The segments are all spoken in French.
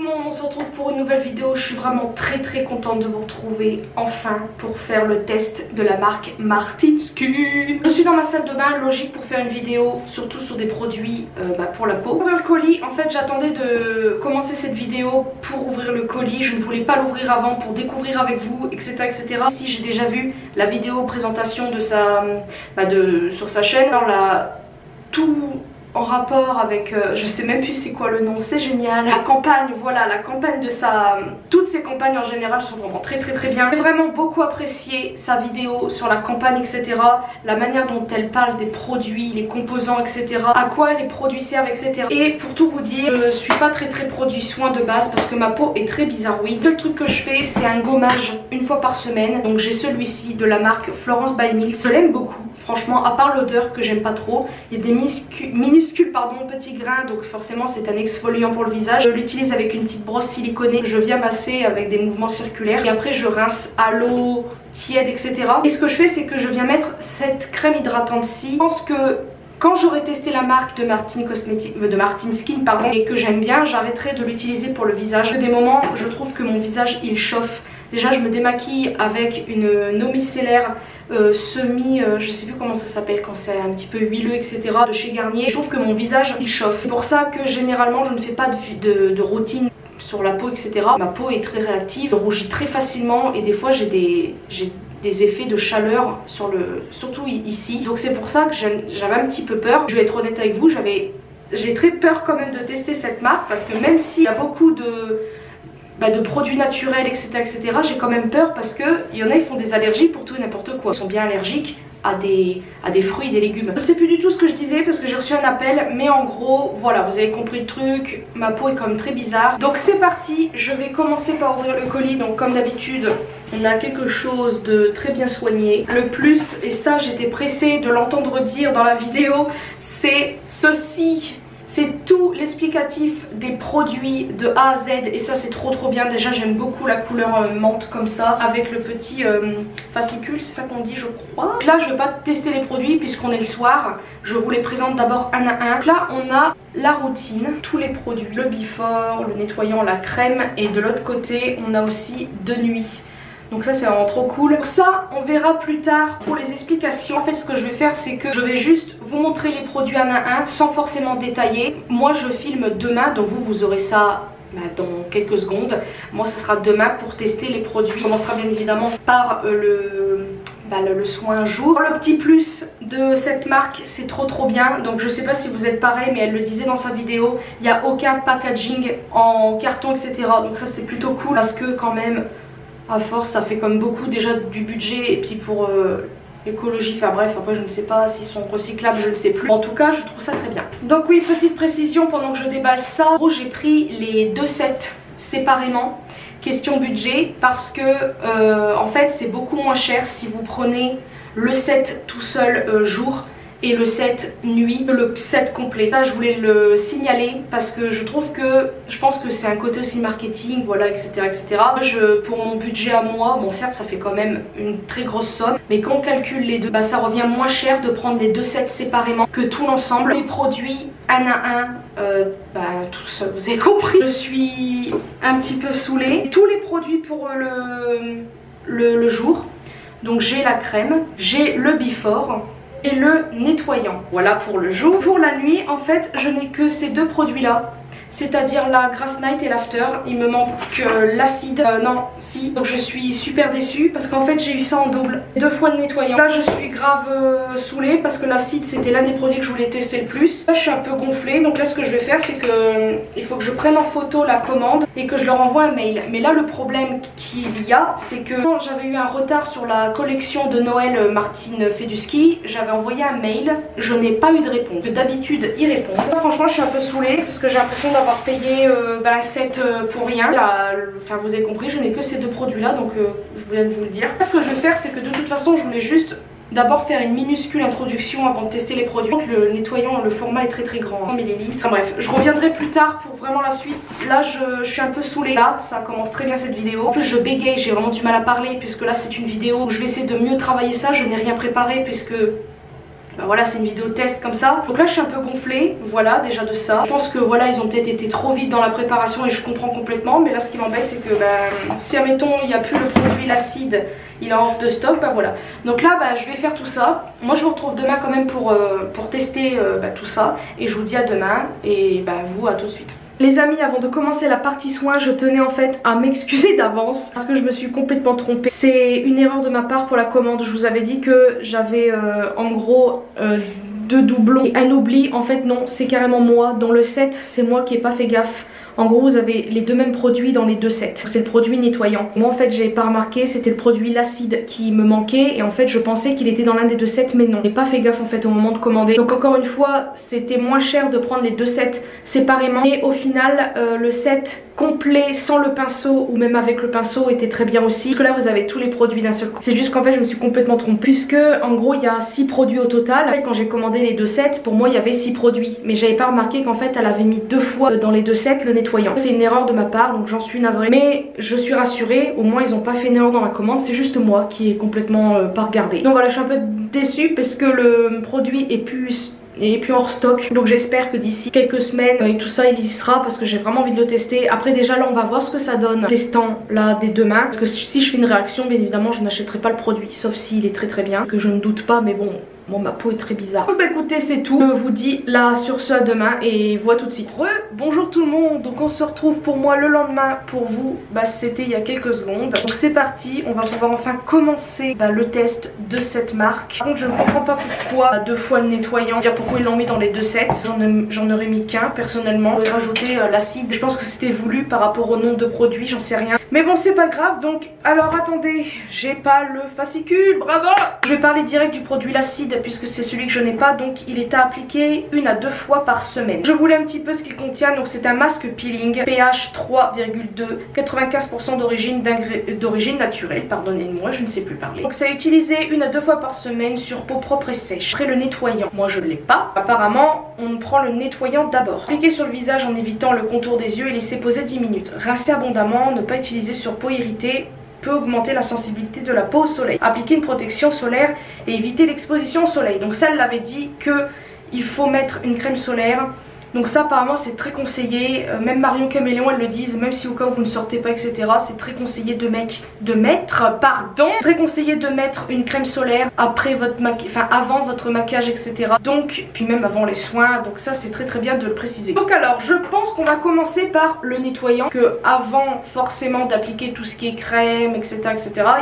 tout le monde, on se retrouve pour une nouvelle vidéo. Je suis vraiment très contente de vous retrouver enfin pour faire le test de la marque Martin Skin. Je suis dans ma salle de bain, logique pour faire une vidéo surtout sur des produits pour la peau. Pour ouvrir le colis, en fait j'attendais de commencer cette vidéo pour ouvrir le colis. Je ne voulais pas l'ouvrir avant pour découvrir avec vous, etc. Si j'ai déjà vu la vidéo présentation de sa, sur sa chaîne, alors là, tout en rapport avec, je sais même plus c'est quoi le nom, c'est génial. La campagne, voilà, la campagne de sa... Toutes ses campagnes en général sont vraiment très bien. J'ai vraiment beaucoup apprécié sa vidéo sur la campagne, etc. La manière dont elle parle des produits, les composants, etc. À quoi les produits servent, etc. Et pour tout vous dire, je suis pas très produit soin de base parce que ma peau est très bizarroïde. Le truc que je fais, c'est un gommage une fois par semaine. Donc j'ai celui-ci de la marque Florence by Milk. Je l'aime beaucoup. Franchement, à part l'odeur que j'aime pas trop, il y a des minuscules petits grains, donc forcément c'est un exfoliant pour le visage. Je l'utilise avec une petite brosse siliconée, je viens masser avec des mouvements circulaires et après je rince à l'eau tiède, etc. Et ce que je fais, c'est que je viens mettre cette crème hydratante-ci. Je pense que quand j'aurai testé la marque de Martin Skin et que j'aime bien, j'arrêterai de l'utiliser pour le visage. Des moments, je trouve que mon visage il chauffe. Déjà je me démaquille avec une eau micellaire je sais plus comment ça s'appelle quand c'est un petit peu huileux, etc. de chez Garnier. Je trouve que mon visage il chauffe. C'est pour ça que généralement je ne fais pas de routine sur la peau, etc. Ma peau est très réactive, rougit très facilement et des fois j'ai des effets de chaleur surtout ici. Donc c'est pour ça que j'avais un petit peu peur. Je vais être honnête avec vous, j'ai très peur quand même de tester cette marque parce que même s'il y a beaucoup de produits naturels, etc. j'ai quand même peur parce qu'il y en a, ils font des allergies pour tout et n'importe quoi. Ils sont bien allergiques à des fruits et des légumes. Je sais plus du tout ce que je disais parce que j'ai reçu un appel, mais en gros, voilà, vous avez compris le truc. Ma peau est quand même très bizarre. Donc c'est parti, je vais commencer par ouvrir le colis. Donc comme d'habitude, on a quelque chose de très bien soigné. Le plus, et ça j'étais pressée de l'entendre dire dans la vidéo, c'est ceci. C'est tout l'explicatif des produits de A à Z et ça c'est trop bien. Déjà j'aime beaucoup la couleur menthe comme ça avec le petit fascicule, c'est ça qu'on dit je crois. Donc là je vais pas tester les produits puisqu'on est le soir. Je vous les présente d'abord un à un. Donc là on a la routine, tous les produits, le before, le nettoyant, la crème et de l'autre côté on a aussi de nuit. Donc ça c'est vraiment trop cool. Donc ça on verra plus tard pour les explications. En fait ce que je vais faire c'est que je vais juste vous montrer les produits un à un sans forcément détailler. Moi je filme demain donc vous aurez ça dans quelques secondes. Moi ce sera demain pour tester les produits. On commencera bien évidemment par le soin jour. Le petit plus de cette marque c'est trop bien. Donc je sais pas si vous êtes pareil mais elle le disait dans sa vidéo. Il n'y a aucun packaging en carton, etc. Donc ça c'est plutôt cool parce que quand même à force ça fait comme beaucoup déjà du budget et puis pour l'écologie, enfin bref, après je ne sais pas s'ils sont recyclables, je ne sais plus. En tout cas je trouve ça très bien. Donc oui, petite précision pendant que je déballe ça. En gros j'ai pris les deux sets séparément, question budget, parce que en fait c'est beaucoup moins cher si vous prenez le set tout seul jour et le set nuit, le set complet. Ça je voulais le signaler parce que je pense que c'est un côté aussi marketing, voilà, etc. Pour mon budget à moi, bon certes ça fait quand même une très grosse somme, mais quand on calcule les deux, ça revient moins cher de prendre les deux sets séparément que tout l'ensemble. Les produits un à un, tout seul, vous avez compris. Je suis un petit peu saoulée. Tous les produits pour le jour, donc j'ai la crème, j'ai le before et le nettoyant. Voilà pour le jour. Pour la nuit, en fait, je n'ai que ces deux produits là, c'est-à-dire la Grass Night et l'After. Il me manque l'acide, donc je suis super déçue parce qu'en fait j'ai eu ça en double, 2 fois le nettoyant. Là je suis grave saoulée parce que l'acide c'était l'un des produits que je voulais tester le plus. Là je suis un peu gonflée, donc là ce que je vais faire c'est que il faut que je prenne en photo la commande et que je leur envoie un mail. Mais là le problème qu'il y a, c'est que quand j'avais eu un retard sur la collection de Noël Martine fait du ski, j'avais envoyé un mail, je n'ai pas eu de réponse. D'habitude ils répondent. Franchement je suis un peu saoulée parce que j'ai l'impression d'avoir payé un set pour rien. Là, enfin vous avez compris, je n'ai que ces deux produits là, donc je viens de vous le dire. Ce que je vais faire c'est que de toute façon je voulais juste d'abord faire une minuscule introduction avant de tester les produits. Donc le nettoyant, le format est très grand, 100 ml. Enfin, bref, je reviendrai plus tard pour vraiment la suite. Là je suis un peu saoulée. Là ça commence très bien cette vidéo. En plus je bégaye, j'ai vraiment du mal à parler puisque là c'est une vidéo où je vais essayer de mieux travailler ça. Je n'ai rien préparé puisque bah voilà, c'est une vidéo test comme ça. Donc là je suis un peu gonflée, voilà, déjà de ça. Je pense que voilà, ils ont peut-être été trop vite dans la préparation et je comprends complètement. Mais là ce qui m'embête c'est que si admettons il n'y a plus le produit, l'acide, il est en hors de stock, bah voilà. Donc là je vais faire tout ça. Moi je vous retrouve demain quand même pour tester tout ça. Et je vous dis à demain et vous à tout de suite. Les amis, avant de commencer la partie soins, je tenais en fait à m'excuser d'avance parce que je me suis complètement trompée. C'est une erreur de ma part pour la commande. Je vous avais dit que j'avais en gros 2 doublons et un oubli. En fait non, c'est carrément moi. Dans le set, c'est moi qui n'ai pas fait gaffe. En gros vous avez les 2 mêmes produits dans les 2 sets. C'est le produit nettoyant. Moi en fait j'ai pas remarqué, c'était le produit l'acide qui me manquait. Et en fait je pensais qu'il était dans l'un des 2 sets, mais non. J'ai pas fait gaffe en fait au moment de commander. Donc encore une fois c'était moins cher de prendre les 2 sets séparément. Et au final le set complet sans le pinceau ou même avec le pinceau était très bien aussi. Parce que là vous avez tous les produits d'un seul coup. C'est juste qu'en fait je me suis complètement trompée. Puisque en gros il y a 6 produits au total. En fait, quand j'ai commandé les 2 sets, pour moi il y avait 6 produits. Mais j'avais pas remarqué qu'en fait elle avait mis 2 fois dans les 2 sets le nettoyant. C'est une erreur de ma part donc j'en suis navrée. Mais je suis rassurée, au moins ils ont pas fait une erreur dans la commande. C'est juste moi qui ai complètement pas regardé. Donc voilà, je suis un peu déçue parce que le produit est plus hors stock, donc j'espère que d'ici quelques semaines et tout ça il y sera parce que j'ai vraiment envie de le tester. Après déjà là on va voir ce que ça donne testant là dès demain, parce que si je fais une réaction bien évidemment je n'achèterai pas le produit, sauf s'il est très bien, que je ne doute pas, mais bon ma peau est très bizarre. Donc écoutez c'est tout, je vous dis là sur ce à demain et vous à tout de suite. Bonjour tout le monde, donc on se retrouve pour moi le lendemain, pour vous c'était il y a quelques secondes. Donc c'est parti, on va pouvoir enfin commencer le test de cette marque. Par contre je ne comprends pas pourquoi 2 fois le nettoyant, dire pourquoi ils l'ont mis dans les 2 sets. J'en aurais mis qu'un personnellement. Je vais rajouter l'acide, je pense que c'était voulu par rapport au nombre de produits, j'en sais rien. Mais bon c'est pas grave. Donc alors attendez, j'ai pas le fascicule, bravo. Je vais parler direct du produit l'acide puisque c'est celui que je n'ai pas, donc il est à appliquer 1 à 2 fois par semaine. Je voulais un petit peu ce qu'il contient, donc c'est un masque peeling pH 3,2, 95% d'origine naturelle, pardonnez-moi je ne sais plus parler. Donc c'est à utiliser 1 à 2 fois par semaine sur peau propre et sèche. Après le nettoyant, moi je ne l'ai pas, apparemment on prend le nettoyant d'abord. Appliquer sur le visage en évitant le contour des yeux et laisser poser 10 minutes. Rincer abondamment, ne pas utiliser sur peau irritée, peut augmenter la sensibilité de la peau au soleil. Appliquer une protection solaire et éviter l'exposition au soleil. Donc ça elle l'avait dit que il faut mettre une crème solaire. Donc ça apparemment c'est très conseillé, même Marion Caméléon elles le disent, même si au cas où vous ne sortez pas etc, c'est très conseillé très conseillé de mettre une crème solaire après votre avant votre maquillage etc. Donc puis même avant les soins, donc ça c'est très bien de le préciser. Donc alors je pense qu'on va commencer par le nettoyant, que avant forcément d'appliquer tout ce qui est crème etc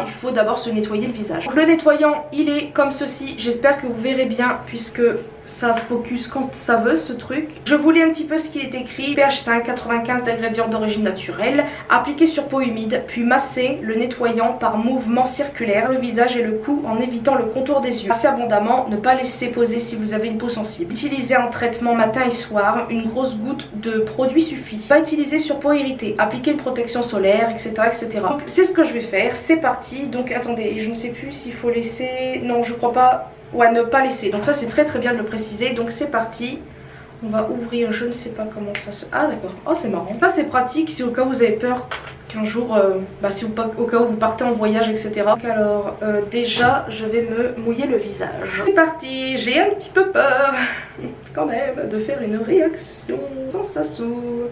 il faut d'abord se nettoyer le visage. Donc le nettoyant il est comme ceci, j'espère que vous verrez bien puisque ça focus quand ça veut ce truc. Je vous lis un petit peu ce qui est écrit. pH 5, 95 d'ingrédients d'origine naturelle. Appliquer sur peau humide, puis masser le nettoyant par mouvement circulaire le visage et le cou en évitant le contour des yeux. Masser abondamment, ne pas laisser poser si vous avez une peau sensible. Utiliser en traitement matin et soir, une grosse goutte de produit suffit. Pas utiliser sur peau irritée, appliquer une protection solaire, etc. Donc c'est ce que je vais faire, c'est parti. Donc attendez, je ne sais plus s'il faut laisser... Non je crois pas... Ouais, ne pas laisser. Donc ça c'est très bien de le préciser. Donc c'est parti. On va ouvrir, je ne sais pas comment ça se... Ah d'accord, oh c'est marrant. Ça c'est pratique si au cas où vous avez peur qu'un jour, si au cas où vous partez en voyage etc. Donc alors déjà je vais me mouiller le visage. C'est parti, j'ai un petit peu peur quand même de faire une réaction sans ça s'ouvre.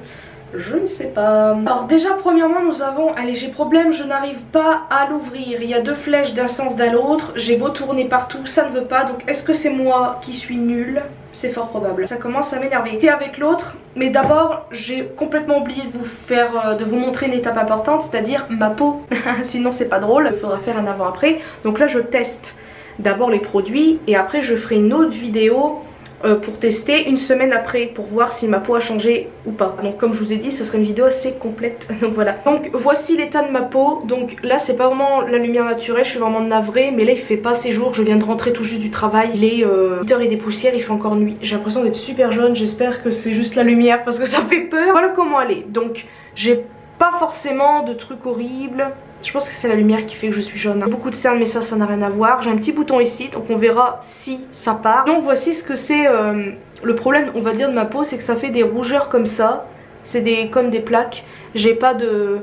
Je ne sais pas. Alors déjà premièrement nous avons un léger problème, je n'arrive pas à l'ouvrir. Il y a 2 flèches d'un sens d'un l'autre, j'ai beau tourner partout, ça ne veut pas. Donc est-ce que c'est moi qui suis nulle? C'est fort probable. Ça commence à m'énerver. C'est avec l'autre, mais d'abord j'ai complètement oublié de vous montrer une étape importante, c'est-à-dire ma peau. Sinon c'est pas drôle, il faudra faire un avant-après. Donc là je teste d'abord les produits et après je ferai une autre vidéo pour tester 1 semaine après pour voir si ma peau a changé ou pas. Donc comme je vous ai dit, ce serait une vidéo assez complète. Donc voilà. Donc voici l'état de ma peau. Donc là c'est pas vraiment la lumière naturelle, je suis vraiment navrée, mais là il fait pas assez jour, je viens de rentrer tout juste du travail. Il est 8h et des poussières, il fait encore nuit. J'ai l'impression d'être super jaune, j'espère que c'est juste la lumière parce que ça fait peur. Voilà comment elle est. Donc j'ai pas forcément de trucs horribles. Je pense que c'est la lumière qui fait que je suis jaune. Beaucoup de cernes mais ça n'a rien à voir. J'ai un petit bouton ici donc on verra si ça part. Donc voici ce que c'est le problème on va dire de ma peau, c'est que ça fait des rougeurs comme ça. C'est comme des plaques. J'ai pas de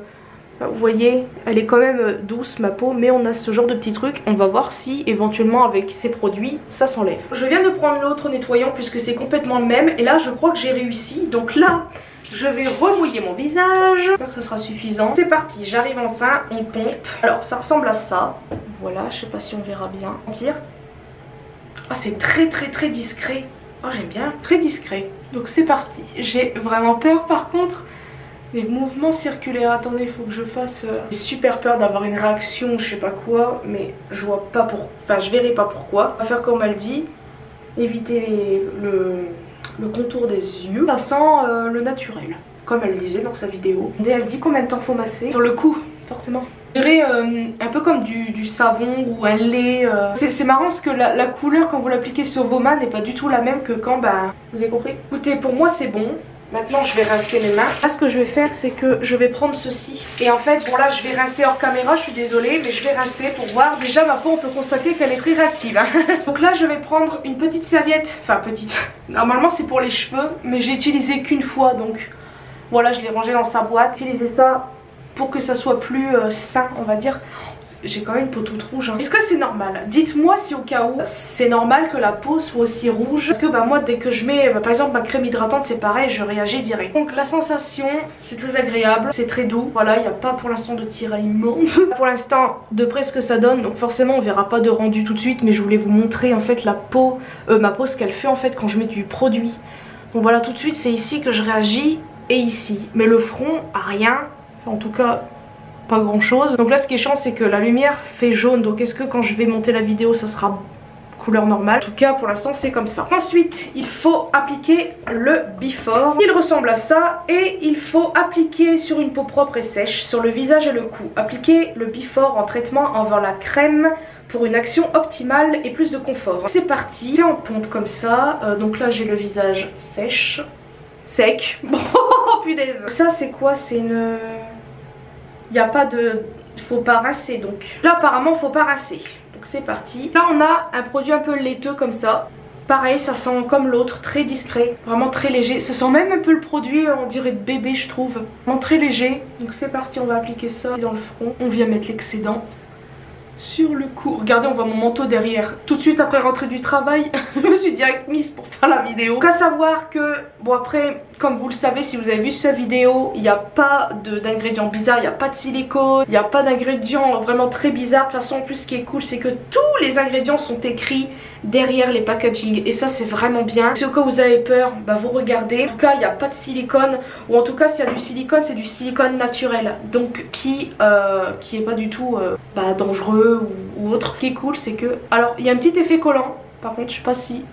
Vous voyez, elle est quand même douce ma peau, mais on a ce genre de petits trucs. On va voir si éventuellement avec ces produits ça s'enlève. Je viens de prendre l'autre nettoyant puisque c'est complètement le même. Et là je crois que j'ai réussi. Donc là je vais remouiller mon visage. J'espère que ça sera suffisant. C'est parti, j'arrive enfin, on pompe. Alors ça ressemble à ça. Voilà, je sais pas si on verra bien. Ah, c'est très discret. Oh, j'aime bien, très discret. Donc c'est parti. J'ai vraiment peur par contre des mouvements circulaires. Attendez, il faut que je fasse... J'ai super peur d'avoir une réaction, je sais pas quoi, mais je vois pas pour... Enfin, je verrai pas pourquoi. On va faire comme elle dit. Éviter le contour des yeux. Ça sent le naturel, comme elle disait dans sa vidéo. Et elle dit combien de temps faut masser. Sur le coup, forcément. Je dirais un peu comme du savon ou un lait. C'est marrant parce que la couleur quand vous l'appliquez sur vos mains n'est pas du tout la même que quand... Bah, vous avez compris? Écoutez, pour moi c'est bon. Maintenant je vais rincer mes mains. Là ce que je vais faire c'est que je vais prendre ceci. Et en fait bon là je vais rincer hors caméra, je suis désolée. Mais je vais rincer pour voir. Déjà ma peau on peut constater qu'elle est très réactive hein. Donc là je vais prendre une petite serviette. Enfin petite. Normalement c'est pour les cheveux. Mais j'ai utilisé qu'une fois. Donc voilà, je l'ai rangé dans sa boîte. Utiliser ça pour que ça soit plus sain on va dire. J'ai quand même une peau toute rouge hein. Est-ce que c'est normal? Dites-moi si au cas où c'est normal que la peau soit aussi rouge. Parce que bah moi dès que je mets par exemple ma crème hydratante c'est pareil, je réagis direct. Donc la sensation c'est très agréable, c'est très doux. Voilà, il n'y a pas pour l'instant de tiraillement. Pour l'instant de près ce que ça donne. Donc forcément on verra pas de rendu tout de suite. Mais je voulais vous montrer en fait la peau, ma peau ce qu'elle fait en fait quand je mets du produit. Donc voilà, tout de suite c'est ici que je réagis et ici. Mais le front a rien, enfin, en tout cas pas grand chose. Donc là ce qui est chiant c'est que la lumière fait jaune. Donc est-ce que quand je vais monter la vidéo ça sera couleur normale? En tout cas pour l'instant c'est comme ça. Ensuite il faut appliquer le before. Il ressemble à ça. Et il faut appliquer sur une peau propre et sèche, sur le visage et le cou. Appliquer le before en traitement envers la crème pour une action optimale et plus de confort. C'est parti. C'est en pompe comme ça. Donc là j'ai le visage sèche. Sec. Bon punaise. Ça c'est quoi? C'est une... Il n'y a pas de... faut pas rincer donc. Là apparemment faut pas rincer. Donc c'est parti. Là on a un produit un peu laiteux comme ça. Pareil ça sent comme l'autre, très discret. Vraiment très léger. Ça sent même un peu le produit on dirait de bébé je trouve. Vraiment très léger. Donc c'est parti, on va appliquer ça dans le front. On vient mettre l'excédent sur le cou. Regardez, on voit mon manteau derrière. Tout de suite après rentrée du travail, je me suis direct mise pour faire la vidéo. Donc à savoir que, bon après, comme vous le savez, si vous avez vu cette vidéo, il n'y a pas d'ingrédients bizarres, il n'y a pas de silicone, il n'y a pas d'ingrédients vraiment très bizarres. De toute façon, en plus ce qui est cool, c'est que tous les ingrédients sont écrits derrière les packaging. Et ça c'est vraiment bien. Si au cas où vous avez peur, bah vous regardez. En tout cas il n'y a pas de silicone. Ou en tout cas s'il y a du silicone, c'est du silicone naturel. Donc qui est pas du tout dangereux ou autre. Ce qui est cool c'est que... Alors il y a un petit effet collant. Par contre je sais pas si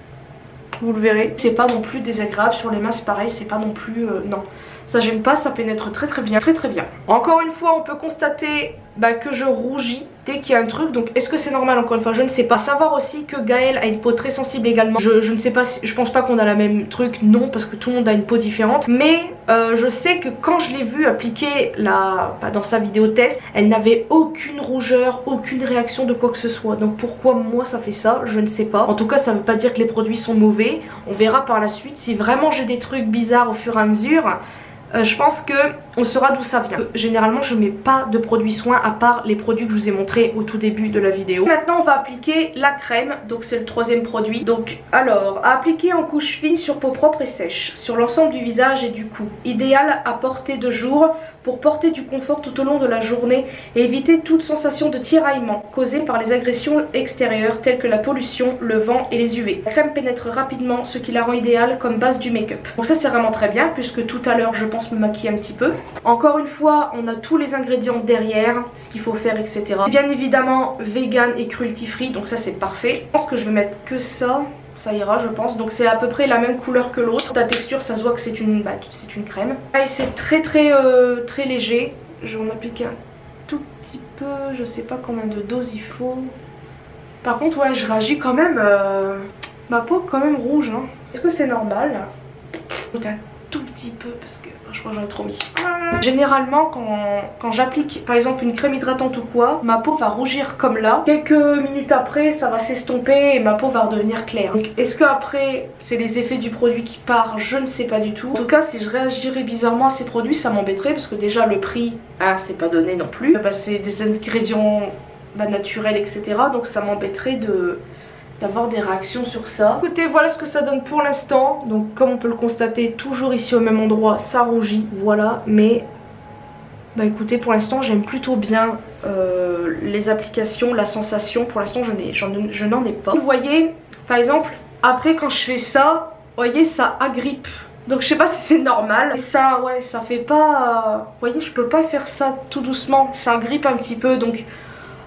vous le verrez. C'est pas non plus désagréable. Sur les mains c'est pareil. C'est pas non plus... non. Ça j'aime pas, ça pénètre très bien. Très bien. Encore une fois on peut constater que je rougis dès qu'il y a un truc. Donc est-ce que c'est normal? Encore une fois je ne sais pas. Savoir aussi que Gaëlle a une peau très sensible également. Je ne sais pas, je pense pas qu'on a la même truc. Non, parce que tout le monde a une peau différente. Mais je sais que quand je l'ai vue appliquer dans sa vidéo test, elle n'avait aucune rougeur, aucune réaction de quoi que ce soit. Donc pourquoi moi ça fait ça? Je ne sais pas. En tout cas ça veut pas dire que les produits sont mauvais. On verra par la suite. Si vraiment j'ai des trucs bizarres au fur et à mesure, je pense que on saura d'où ça vient. Généralement je mets pas de produits soins à part les produits que je vous ai montrés au tout début de la vidéo. Maintenant on va appliquer la crème. Donc c'est le troisième produit. Donc alors à appliquer en couche fine sur peau propre et sèche, sur l'ensemble du visage et du cou. Idéal à porter de jour pour porter du confort tout au long de la journée et éviter toute sensation de tiraillement causée par les agressions extérieures telles que la pollution, le vent et les UV. La crème pénètre rapidement, ce qui la rend idéale comme base du make-up. Donc ça c'est vraiment très bien puisque tout à l'heure je pense me maquiller un petit peu. Encore une fois on a tous les ingrédients derrière, ce qu'il faut faire etc. Bien évidemment vegan et cruelty free, donc ça c'est parfait. Je pense que je vais mettre que ça. Ça ira je pense. Donc c'est à peu près la même couleur que l'autre. La texture ça se voit que c'est une crème. Et c'est très léger. Je vais en appliquer un tout petit peu. Je sais pas combien de doses il faut. Par contre ouais je réagis quand même. Ma peau quand même rouge hein. Est-ce que c'est normal? Un tout petit peu parce que je crois que j'en ai trop mis. Généralement quand j'applique par exemple une crème hydratante ou quoi, ma peau va rougir comme là. Quelques minutes après ça va s'estomper et ma peau va redevenir claire. Donc est-ce que après c'est les effets du produit qui part? Je ne sais pas du tout. En tout cas si je réagirais bizarrement à ces produits ça m'embêterait parce que déjà le prix, c'est pas donné non plus. C'est des ingrédients naturels etc. Donc ça m'embêterait d'avoir des réactions sur ça. Écoutez, voilà ce que ça donne pour l'instant. Donc comme on peut le constater, toujours ici au même endroit, ça rougit, voilà. Mais écoutez, pour l'instant j'aime plutôt bien les applications, la sensation. Pour l'instant je n'en ai pas. Vous voyez, par exemple, après quand je fais ça, vous voyez, ça agrippe. Donc je sais pas si c'est normal. Et ça, ouais, ça fait pas... vous voyez, je peux pas faire ça tout doucement. Ça agrippe un petit peu, donc...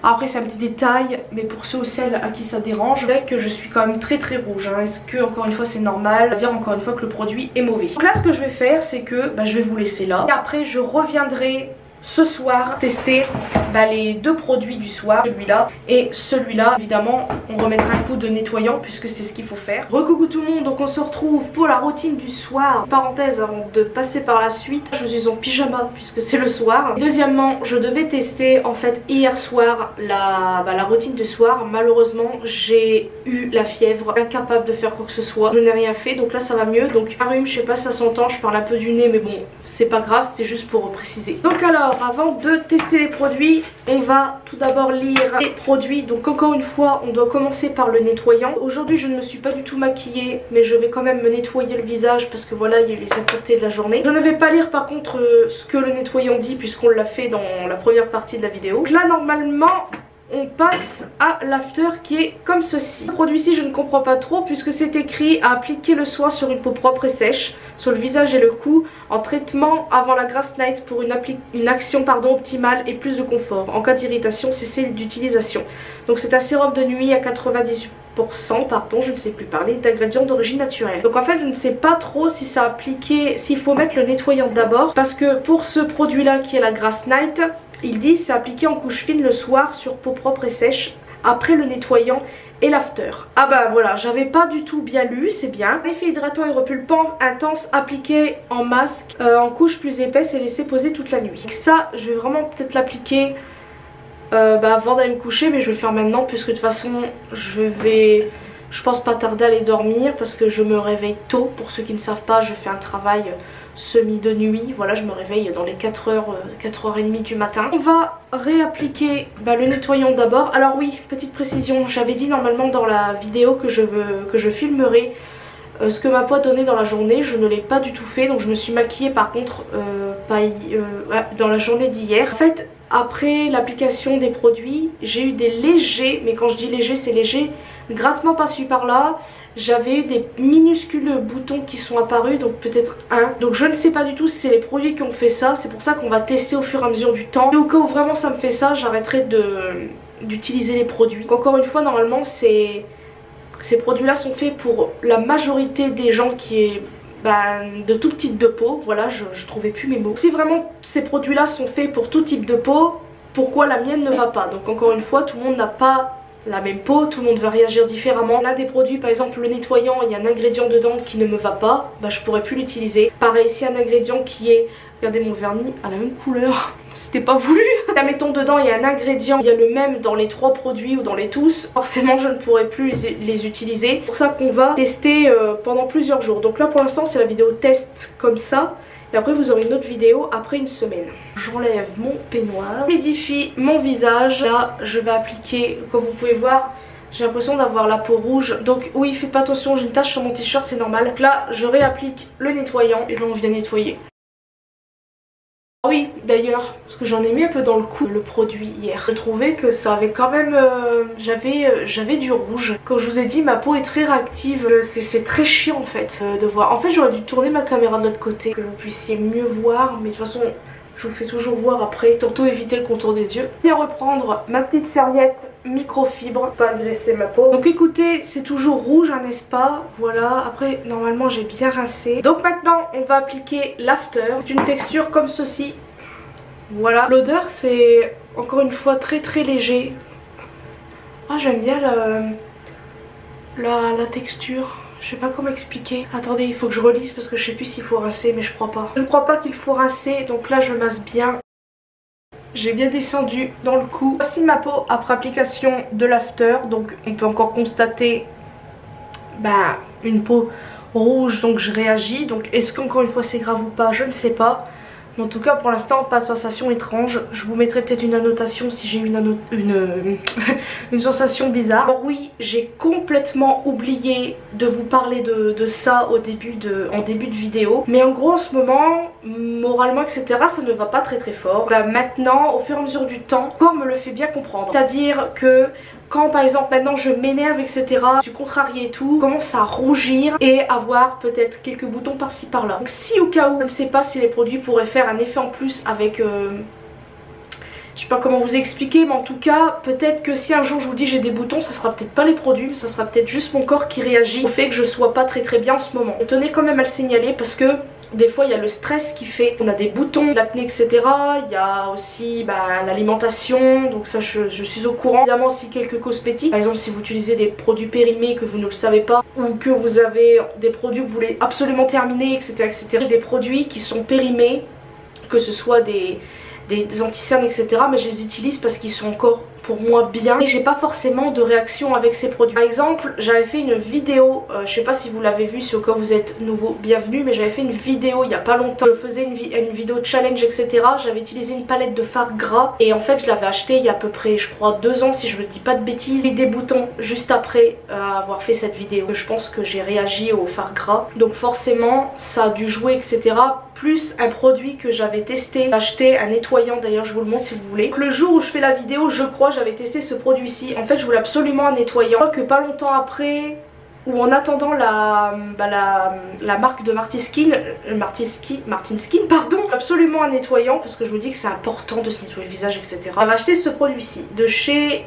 Après c'est un petit détail, mais pour ceux ou celles à qui ça dérange, je sais que je suis quand même très rouge. Est-ce que encore une fois c'est normal? On va dire encore une fois que le produit est mauvais. Donc là ce que je vais faire c'est que je vais vous laisser là. Et après je reviendrai ce soir tester les deux produits du soir, celui-là et celui-là. Évidemment on remettra un coup de nettoyant puisque c'est ce qu'il faut faire. Recoucou tout le monde, donc on se retrouve pour la routine du soir. Parenthèse avant de passer par la suite, je suis en pyjama puisque c'est le soir. Deuxièmement, je devais tester en fait hier soir la routine du soir. Malheureusement j'ai eu la fièvre, incapable de faire quoi que ce soit. Je n'ai rien fait, donc là ça va mieux. Donc un rhume, je sais pas si ça s'entend, je parle un peu du nez mais bon c'est pas grave, c'était juste pour préciser. Donc alors avant de tester les produits, on va tout d'abord lire les produits. Donc encore une fois on doit commencer par le nettoyant. Aujourd'hui je ne me suis pas du tout maquillée, mais je vais quand même me nettoyer le visage parce que voilà il y a eu les impuretés de la journée. Je ne vais pas lire par contre ce que le nettoyant dit puisqu'on l'a fait dans la première partie de la vidéo. Donc là normalement on passe à l'after qui est comme ceci. Ce produit-ci je ne comprends pas trop puisque c'est écrit à appliquer le soin sur une peau propre et sèche, sur le visage et le cou, en traitement avant la grasse night pour une action optimale et plus de confort. En cas d'irritation, cessez d'utilisation. Donc c'est un sérum de nuit à 98%, pardon, je ne sais plus parler, d'ingrédients d'origine naturelle. Donc en fait je ne sais pas trop si ça appliqué, s'il faut mettre le nettoyant d'abord, parce que pour ce produit là qui est la grasse night, il dit c'est appliqué en couche fine le soir sur peau propre et sèche après le nettoyant et l'after. Ah voilà, j'avais pas du tout bien lu, c'est bien. Effet hydratant et repulpant intense appliqué en masque en couche plus épaisse et laissé poser toute la nuit. Donc ça je vais vraiment peut-être l'appliquer avant d'aller me coucher, mais je vais le faire maintenant puisque de toute façon je pense pas tarder à aller dormir parce que je me réveille tôt. Pour ceux qui ne savent pas, je fais un travail semi de nuit, voilà, je me réveille dans les 4h30 du matin. On va réappliquer le nettoyant d'abord. Alors oui, petite précision, j'avais dit normalement dans la vidéo que je filmerai ce que ma peau a donné dans la journée. Je ne l'ai pas du tout fait, donc je me suis maquillée par contre dans la journée d'hier. En fait, après l'application des produits, j'ai eu des légers, mais quand je dis léger, c'est léger, grattement par-ci par-là. J'avais eu des minuscules boutons qui sont apparus, donc peut-être un. Donc je ne sais pas du tout si c'est les produits qui ont fait ça. C'est pour ça qu'on va tester au fur et à mesure du temps. Et au cas où vraiment ça me fait ça, j'arrêterai d'utiliser les produits. Donc encore une fois, normalement ces produits-là sont faits pour la majorité des gens qui est de tout type de peau. Voilà, je trouvais plus mes mots. Si vraiment ces produits-là sont faits pour tout type de peau, pourquoi la mienne ne va pas? Donc encore une fois, tout le monde n'a pas la même peau, tout le monde va réagir différemment. Là des produits, par exemple le nettoyant, il y a un ingrédient dedans qui ne me va pas, je pourrais plus l'utiliser. Pareil, ici un ingrédient qui est, regardez mon vernis a la même couleur, c'était pas voulu. Là mettons dedans il y a un ingrédient, il y a le même dans les 3 produits ou dans les tous, forcément je ne pourrais plus les utiliser. C'est pour ça qu'on va tester pendant plusieurs jours. Donc là pour l'instant c'est la vidéo test comme ça. Et après vous aurez une autre vidéo après une semaine. J'enlève mon peignoir, j'humidifie mon visage. Là je vais appliquer, comme vous pouvez voir, j'ai l'impression d'avoir la peau rouge. Donc oui, faites pas attention, j'ai une tache sur mon t-shirt, c'est normal. Donc là je réapplique le nettoyant et là on vient nettoyer. Oui, d'ailleurs, parce que j'en ai mis un peu dans le cou le produit hier. Je trouvais que ça avait quand même... j'avais du rouge. Comme je vous ai dit, ma peau est très réactive. C'est très chiant en fait de voir. En fait, j'aurais dû tourner ma caméra de l'autre côté, que vous puissiez mieux voir. Mais de toute façon, je vous fais toujours voir après. Tantôt éviter le contour des yeux. Et reprendre ma petite serviette microfibre, pas agresser ma peau. Donc écoutez, c'est toujours rouge, n'est-ce pas? Voilà, après normalement j'ai bien rincé. Donc maintenant on va appliquer l'after. C'est une texture comme ceci. Voilà, l'odeur c'est encore une fois très léger. Ah, j'aime bien la texture. Je sais pas comment expliquer. Attendez, il faut que je relise parce que je sais plus s'il faut rincer, mais je crois pas. Je ne crois pas qu'il faut rincer, donc là je masse bien. J'ai bien descendu dans le cou. Voici ma peau après application de l'after. Donc on peut encore constater une peau rouge, donc je réagis. Donc est-ce qu'encore une fois c'est grave ou pas, je ne sais pas. Mais en tout cas pour l'instant pas de sensation étrange. Je vous mettrai peut-être une annotation si j'ai une sensation bizarre. Alors oui, j'ai complètement oublié de vous parler de ça en début de vidéo. Mais en gros en ce moment, moralement etc, ça ne va pas très fort. Maintenant au fur et à mesure du temps, le corps me le fait bien comprendre. C'est-à-dire que quand par exemple maintenant je m'énerve etc, je suis contrariée et tout, je commence à rougir et avoir peut-être quelques boutons par-ci par-là. Donc si au cas où, je ne sais pas si les produits pourraient faire un effet en plus avec... je sais pas comment vous expliquer, mais en tout cas peut-être que si un jour je vous dis j'ai des boutons, ça sera peut-être pas les produits, mais ça sera peut-être juste mon corps qui réagit au fait que je sois pas très bien en ce moment. On tenait quand même à le signaler parce que des fois il y a le stress qui fait qu'on a des boutons, de l'acné etc. Il y a aussi l'alimentation, donc ça je suis au courant. Évidemment aussi quelques cosmétiques, par exemple si vous utilisez des produits périmés que vous ne le savez pas, ou que vous avez des produits que vous voulez absolument terminer etc. J'ai des produits qui sont périmés, que ce soit des anti-cernes etc, mais je les utilise parce qu'ils sont encore pour moi bien et j'ai pas forcément de réaction avec ces produits. Par exemple j'avais fait une vidéo, je sais pas si vous l'avez vu, si au cas où vous êtes nouveau, bienvenue, mais j'avais fait une vidéo il y a pas longtemps, je faisais une vidéo challenge etc, j'avais utilisé une palette de fard gras et en fait je l'avais acheté il y a à peu près je crois 2 ans si je ne dis pas de bêtises. J'ai eu des boutons juste après avoir fait cette vidéo, je pense que j'ai réagi au fard gras, donc forcément ça a dû jouer etc, plus un produit que j'avais testé, acheté un nettoyant, d'ailleurs je vous le montre si vous voulez. Donc, le jour où je fais la vidéo je crois j'avais testé ce produit ci, en fait je voulais absolument un nettoyant, que pas longtemps après ou en attendant la marque de Martin Skin pardon, absolument un nettoyant parce que je me dis que c'est important de se nettoyer le visage etc. J'avais acheté ce produit ci de chez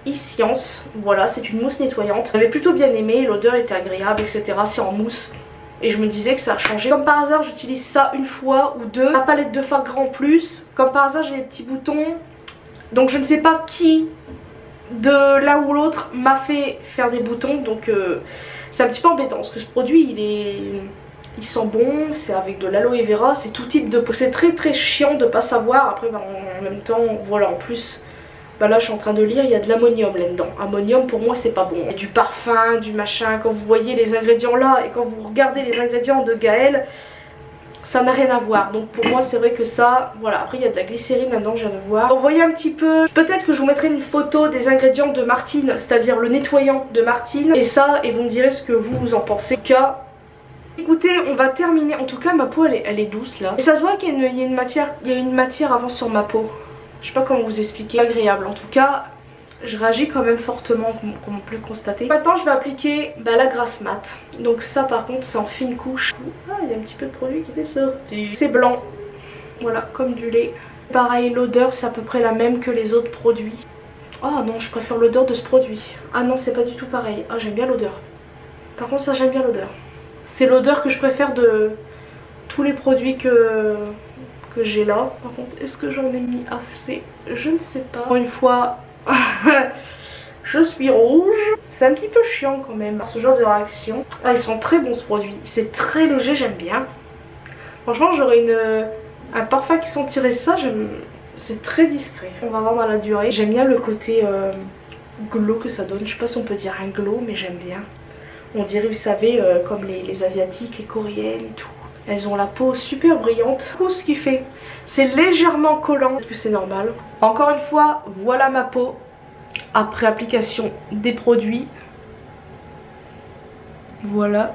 eScience, voilà c'est une mousse nettoyante, j'avais plutôt bien aimé, l'odeur était agréable etc, c'est en mousse. Et je me disais que ça a changé. Comme par hasard j'utilise ça une fois ou deux. La palette de fard gras en plus. Comme par hasard j'ai des petits boutons. Donc je ne sais pas qui de l'un ou l'autre m'a fait faire des boutons. Donc c'est un petit peu embêtant. Parce que ce produit il sent bon. C'est avec de l'aloe vera. C'est tout type de peau. C'est très chiant de pas savoir. Après en même temps voilà en plus... là je suis en train de lire, il y a de l'ammonium là-dedans. Ammonium pour moi c'est pas bon. Il y a du parfum, du machin, quand vous voyez les ingrédients là et quand vous regardez les ingrédients de Gaël, ça n'a rien à voir. Donc pour moi c'est vrai que ça, voilà. Après il y a de la glycérine là-dedans, je viens de voir. Donc voyez un petit peu, peut-être que je vous mettrai une photo des ingrédients de Martine, c'est-à-dire le nettoyant de Martine. Et ça, et vous me direz ce que vous en pensez. En tout cas, écoutez, on va terminer. En tout cas ma peau elle est douce là. Et ça se voit qu'il y a une matière avant sur ma peau. Je sais pas comment vous expliquer, agréable. En tout cas, je réagis quand même fortement, comme on peut le constater. Maintenant, je vais appliquer la grasse mat. Donc ça, par contre, c'est en fine couche. Ah, il y a un petit peu de produit qui est sorti. C'est blanc, voilà, comme du lait. Pareil, l'odeur, c'est à peu près la même que les autres produits. Ah non, je préfère l'odeur de ce produit. Ah non, c'est pas du tout pareil. Ah, j'aime bien l'odeur. Par contre, ça, j'aime bien l'odeur. C'est l'odeur que je préfère de tous les produits que j'ai là. Par contre, est-ce que j'en ai mis assez? Je ne sais pas. Encore une fois, je suis rouge. C'est un petit peu chiant quand même, ce genre de réaction. Ah, ils sont très bons ce produit. C'est très léger, j'aime bien. Franchement, j'aurais un parfum qui sentirait ça. C'est très discret. On va voir dans la durée. J'aime bien le côté glow que ça donne. Je sais pas si on peut dire un glow, mais j'aime bien. On dirait, vous savez, comme les asiatiques, les coréennes et tout. Elles ont la peau super brillante. Tout ce qui fait, c'est légèrement collant. Est-ce que c'est normal? Encore une fois, voilà ma peau après application des produits. Voilà.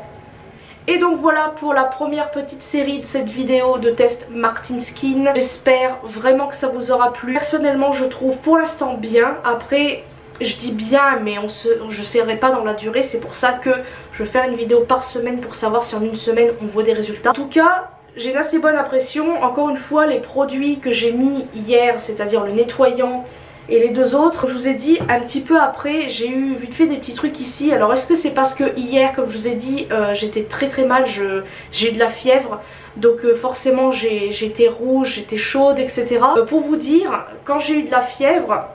Et donc voilà pour la première petite série de cette vidéo de test Martin Skin. J'espère vraiment que ça vous aura plu. Personnellement, je trouve pour l'instant bien. Après... je dis bien, mais je ne serai pas dans la durée. C'est pour ça que je vais faire une vidéo par semaine pour savoir si en une semaine on voit des résultats. En tout cas, j'ai une assez bonne impression. Encore une fois, les produits que j'ai mis hier, c'est-à-dire le nettoyant et les deux autres, je vous ai dit un petit peu après, j'ai eu vite fait des petits trucs ici. Alors est-ce que c'est parce que hier, comme je vous ai dit, j'étais très mal, j'ai eu de la fièvre. Donc forcément j'étais rouge, j'étais chaude, etc. Pour vous dire, quand j'ai eu de la fièvre...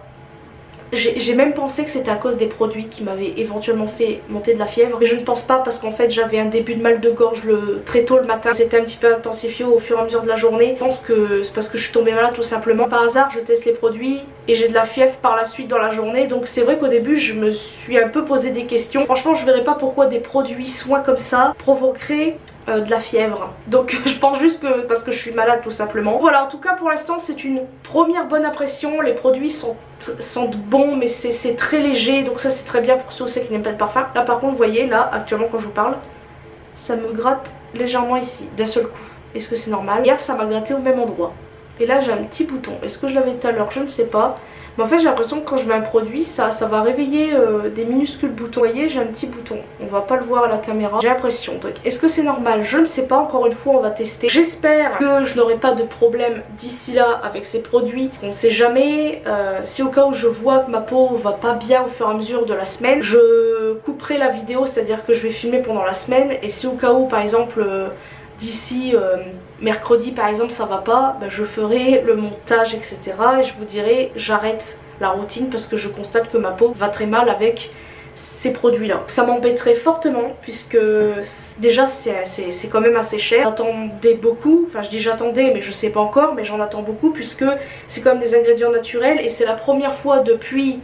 J'ai même pensé que c'était à cause des produits qui m'avaient éventuellement fait monter de la fièvre, mais je ne pense pas parce qu'en fait j'avais un début de mal de gorge très tôt le matin. C'était un petit peu intensifié au fur et à mesure de la journée. Je pense que c'est parce que je suis tombée malade tout simplement. Par hasard je teste les produits et j'ai de la fièvre par la suite dans la journée, donc c'est vrai qu'au début je me suis un peu posé des questions. Franchement je verrais pas pourquoi des produits soins comme ça provoqueraient de la fièvre, donc je pense juste que parce que je suis malade tout simplement. Voilà, en tout cas pour l'instant c'est une première bonne impression. Les produits sentent bon, mais c'est très léger, donc ça c'est très bien pour ceux aussi qui n'aiment pas le parfum. Là par contre vous voyez, là actuellement quand je vous parle, ça me gratte légèrement ici d'un seul coup. Est-ce que c'est normal? Hier ça m'a gratté au même endroit et là j'ai un petit bouton. Est-ce que je l'avais tout à l'heure? Je ne sais pas. Mais en fait j'ai l'impression que quand je mets un produit ça va réveiller des minuscules boutons. Vous voyez, j'ai un petit bouton, on va pas le voir à la caméra, j'ai l'impression. Donc est-ce que c'est normal? Je ne sais pas, encore une fois on va tester. J'espère que je n'aurai pas de problème d'ici là avec ces produits. On ne sait jamais, si au cas où je vois que ma peau va pas bien au fur et à mesure de la semaine, je couperai la vidéo, c'est à dire que je vais filmer pendant la semaine. Et si au cas où par exemple d'ici mercredi par exemple ça va pas, bah, je ferai le montage etc et je vous dirai j'arrête la routine parce que je constate que ma peau va très mal avec ces produits là. Ça m'embêterait fortement puisque déjà c'est quand même assez cher. J'attendais beaucoup, enfin je dis j'attendais mais je sais pas encore, mais j'en attends beaucoup puisque c'est quand même des ingrédients naturels et c'est la première fois depuis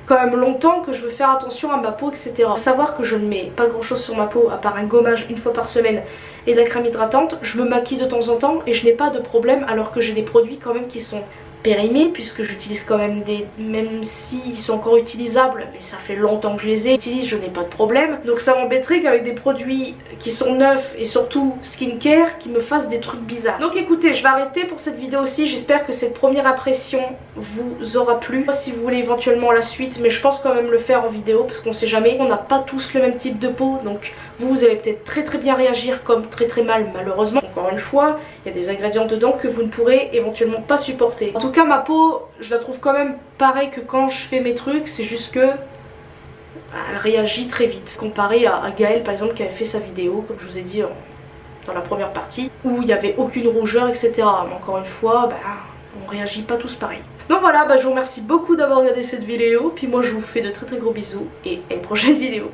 quand même longtemps que je veux faire attention à ma peau etc. Savoir que je ne mets pas grand chose sur ma peau à part un gommage une fois par semaine et de la crème hydratante, je me maquille de temps en temps et je n'ai pas de problème alors que j'ai des produits quand même qui sont périmés puisque j'utilise quand même même s'ils sont encore utilisables, mais ça fait longtemps que je les utilise, je n'ai pas de problème. Donc ça m'embêterait qu'avec des produits qui sont neufs et surtout skincare qui me fassent des trucs bizarres. Donc écoutez, je vais arrêter pour cette vidéo aussi. J'espère que cette première impression vous aura plu. Si vous voulez éventuellement la suite, mais je pense quand même le faire en vidéo parce qu'on sait jamais, on n'a pas tous le même type de peau, donc vous allez peut-être très bien réagir comme très mal malheureusement. Encore une fois, il y a des ingrédients dedans que vous ne pourrez éventuellement pas supporter. En tout cas ma peau, je la trouve quand même pareil que quand je fais mes trucs, c'est juste que elle réagit très vite. Comparé à Gaëlle par exemple qui avait fait sa vidéo, comme je vous ai dit dans la première partie, où il n'y avait aucune rougeur etc. Mais encore une fois, on réagit pas tous pareil. Donc voilà, je vous remercie beaucoup d'avoir regardé cette vidéo, puis moi je vous fais de très gros bisous et à une prochaine vidéo.